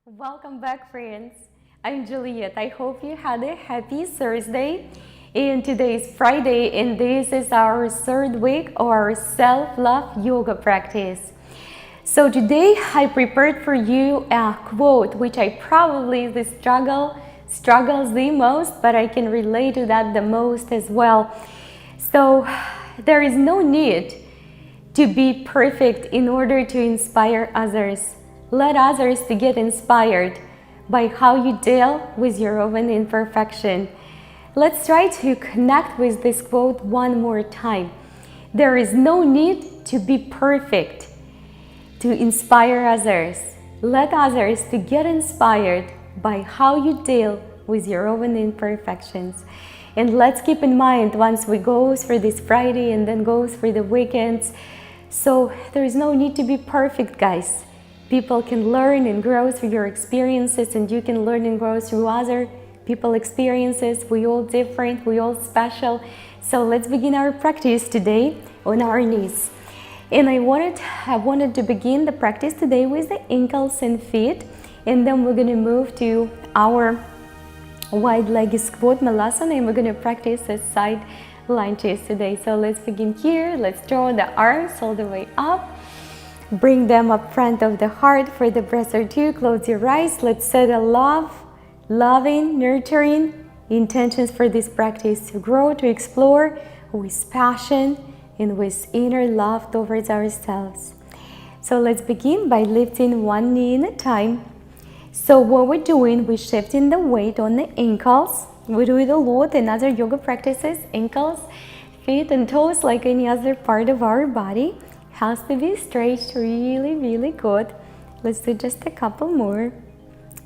Welcome back, friends. I'm Juliet. I hope you had a happy Thursday. And today is Friday, and this is our third week of our self-love yoga practice. So today I prepared for you a quote which I probably struggles the most, but I can relate to that the most as well. So there is no need to be perfect in order to inspire others. Let others to get inspired by how you deal with your own imperfection. Let's try to connect with this quote one more time. There is no need to be perfect to inspire others. Let others to get inspired by how you deal with your own imperfections. And let's keep in mind, once we go through this Friday and then go through the weekends, so there is no need to be perfect, guys. People can learn and grow through your experiences, and you can learn and grow through other people's experiences. We all different, we all special. So let's begin our practice today on our knees. And I wanted to begin the practice today with the ankles and feet, and then we're going to move to our wide-legged squat malasana, and we're going to practice the side lunges today. So let's begin here. Let's draw the arms all the way up. Bring them up front of the heart for the breath or two. Close your eyes. Let's set a loving, nurturing intentions for this practice to grow, to explore with passion and with inner love towards ourselves. So let's begin by lifting one knee at a time. So what we're doing, we're shifting the weight on the ankles. We do it a lot in other yoga practices. Ankles, feet, and toes, like any other part of our body, has to be stretched really good. Let's do just a couple more.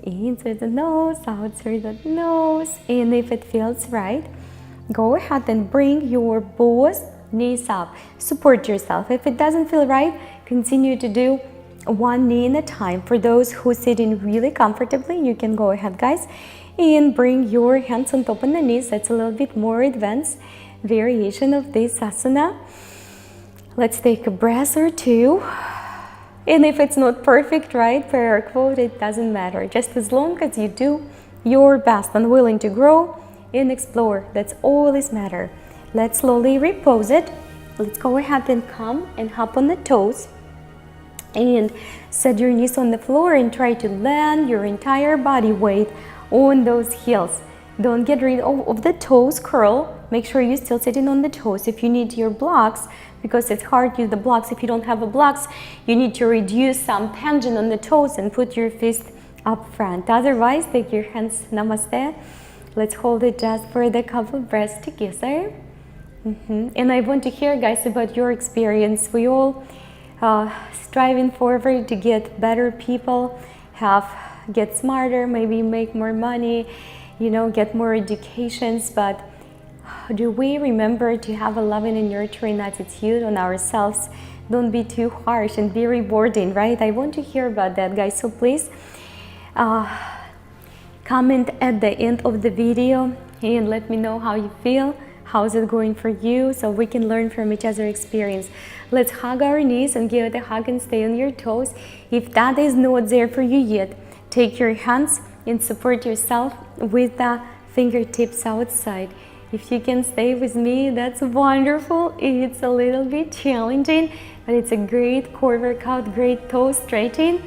In through the nose, out through the nose. And if it feels right, go ahead and bring your both knees up. Support yourself. If it doesn't feel right, continue to do one knee at a time. For those who sit in really comfortably, you can go ahead, guys, and bring your hands on top of the knees. That's a little bit more advanced variation of this asana. Let's take a breath or two. And if it's not perfect, right, per our quote, it doesn't matter. Just as long as you do your best and willing to grow and explore, that's all that matters. Let's slowly repose it. Let's go ahead and come and hop on the toes. And set your knees on the floor and try to land your entire body weight on those heels. Don't get rid of the toes curl. Make sure you're still sitting on the toes. If you need your blocks, because it's hard to use the blocks, if you don't have a blocks, you need to reduce some tension on the toes and put your fist up front. Otherwise, take your hands, namaste. Let's hold it just for the couple breaths together. And I want to hear, guys, about your experience. We all striving forward to get better people, get smarter, maybe make more money, get more educations, but do we remember to have a loving and nurturing attitude on ourselves? Don't be too harsh and be rewarding, right? I want to hear about that, guys. So please comment at the end of the video and let me know how you feel. How's it going for you, so we can learn from each other's experience. Let's hug our knees and give it a hug and stay on your toes. If that is not there for you yet, take your hands and support yourself with the fingertips outside. If you can stay with me, that's wonderful. It's a little bit challenging, but it's a great core workout, great toe stretching,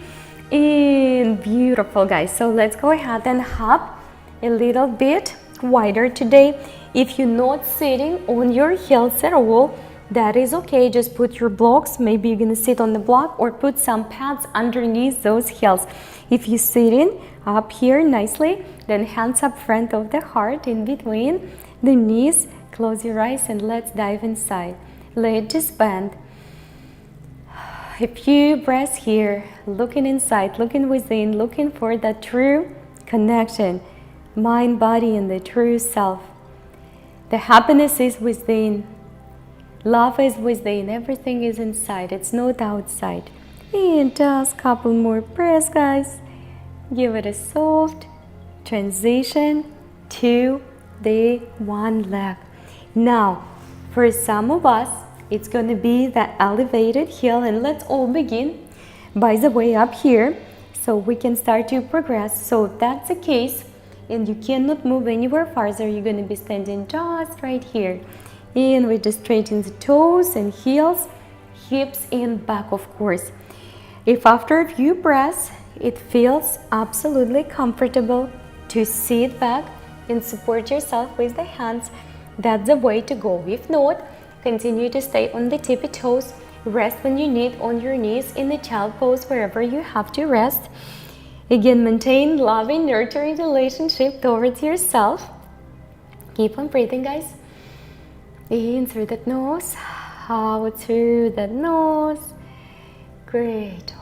and beautiful, guys. So let's go ahead and hop a little bit wider today. If you're not sitting on your heels at all, that is okay. Just put your blocks. Maybe you're gonna sit on the block or put some pads underneath those heels. If you're sitting up here nicely, then hands up front of the heart in between the knees. Close your eyes and let's dive inside. Let just bend. A few breaths here, looking inside, looking within, looking for that true connection, mind, body, and the true self. The happiness is within. Love is within. Everything is inside. It's not outside. And just a couple more breaths, guys. Give it a soft transition to the one leg. Now, for some of us, it's going to be the elevated heel. And let's all begin. By the way, up here, so we can start to progress. So if that's the case and you cannot move anywhere farther, you're going to be standing just right here. And we just straighten the toes and heels, hips and back, of course. If after a few breaths it feels absolutely comfortable to sit back and support yourself with the hands, that's the way to go. If not, continue to stay on the tippy toes. Rest when you need on your knees in the child pose wherever you have to rest. Again, maintain loving, nurturing relationship towards yourself. Keep on breathing, guys. In through that nose, out through that nose. Great.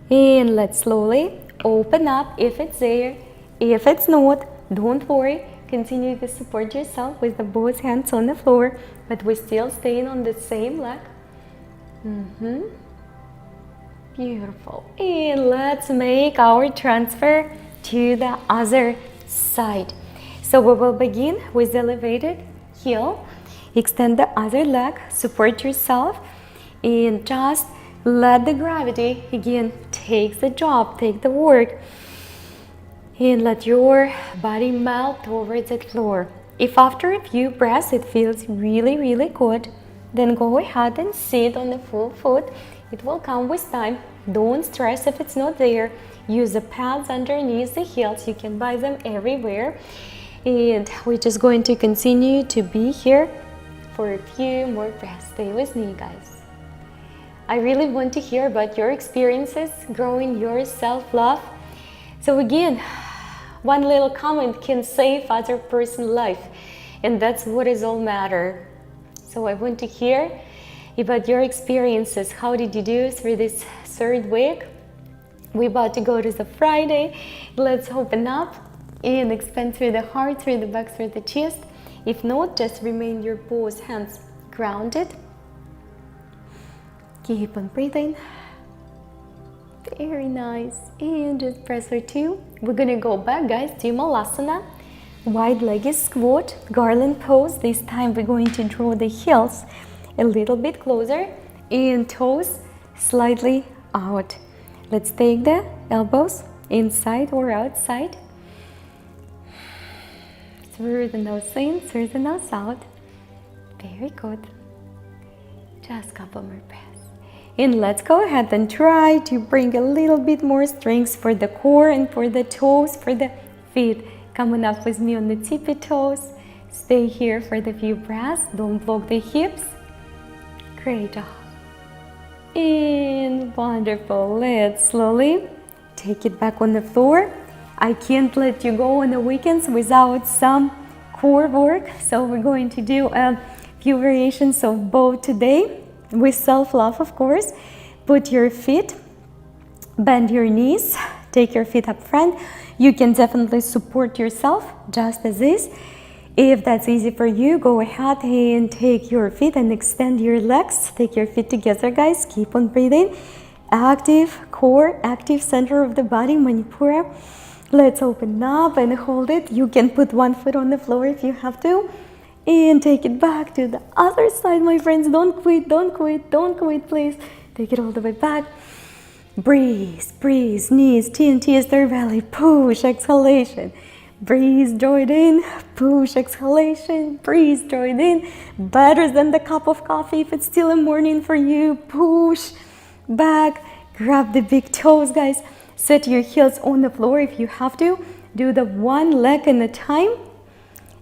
And let's slowly open up if it's there. If it's not, don't worry. Continue to support yourself with the both hands on the floor, but we're still staying on the same leg. Beautiful. And let's make our transfer to the other side. So we will begin with elevated heel. Extend the other leg, support yourself, and just let the gravity again take the job, take the work, and let your body melt towards the floor. If after a few breaths it feels really, really good, then go ahead and sit on the full foot. It will come with time. Don't stress if it's not there. Use the pads underneath the heels. You can buy them everywhere. And we're just going to continue to be here for a few more breaths. Stay with me, guys. I really want to hear about your experiences growing your self-love. So again, one little comment can save other person's life, and that's what is all matter. So I want to hear about your experiences. How did you do through this third week? We're about to go to the Friday. Let's open up and expand through the heart, through the back, through the chest. If not, just remain your both hands grounded. Keep on breathing. Very nice. And just press for two. We're gonna go back, guys, to Malasana. Wide-legged squat, garland pose. This time we're going to draw the heels a little bit closer and toes slightly out. Let's take the elbows inside or outside. Through the nose in, through the nose out. Very good. Just a couple more breaths. And let's go ahead and try to bring a little bit more strength for the core and for the toes, for the feet. Coming up with me on the tippy toes. Stay here for the few breaths. Don't block the hips. Great job. And wonderful. Let's slowly take it back on the floor. I can't let you go on the weekends without some core work. So we're going to do a few variations of both today with self-love, of course. Put your feet, bend your knees, take your feet up front. You can definitely support yourself just as is. If that's easy for you, go ahead and take your feet and extend your legs. Take your feet together, guys. Keep on breathing. Active core, active center of the body, Manipura. Let's open up and hold it. You can put one foot on the floor if you have to. And take it back to the other side, my friends. Don't quit, don't quit, don't quit, please. Take it all the way back. Breathe, breathe, knees, TNT, third belly, push, exhalation. Breathe, draw it in, push, exhalation, breathe, draw it in. Better than the cup of coffee if it's still a morning for you. Push, back, grab the big toes, guys. Set your heels on the floor if you have to. Do the one leg at a time.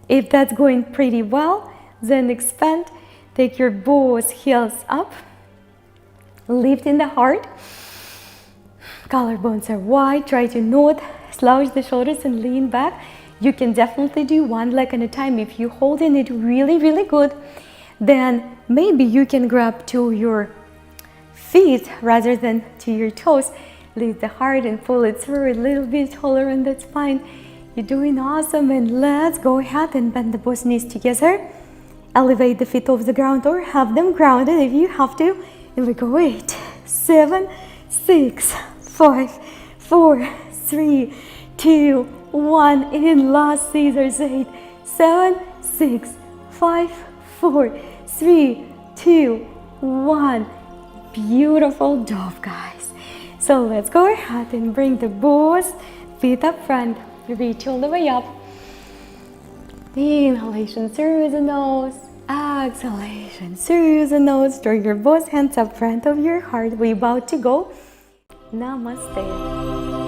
If that's going pretty well, then expand. Take your both heels up. Lift in the heart. Collarbones are wide. Try to not slouch the shoulders and lean back. You can definitely do one leg at a time. If you're holding it really, really good, then maybe you can grab to your feet rather than to your toes. Lift the heart and pull it through a little bit taller on that spine. You're doing awesome, and let's go ahead and bend the both knees together. Elevate the feet off the ground or have them grounded if you have to. And we go 8, 7, 6, 5, 4, 3, 2, 1. And last scissors. 8, 7, 6, 5, 4, 3, 2, 1. Beautiful job, guys. So let's go ahead and bring the both feet up front. Reach all the way up. Inhalation through the nose. Exhalation through the nose. Draw your both hands up front of your heart. We about to go. Namaste.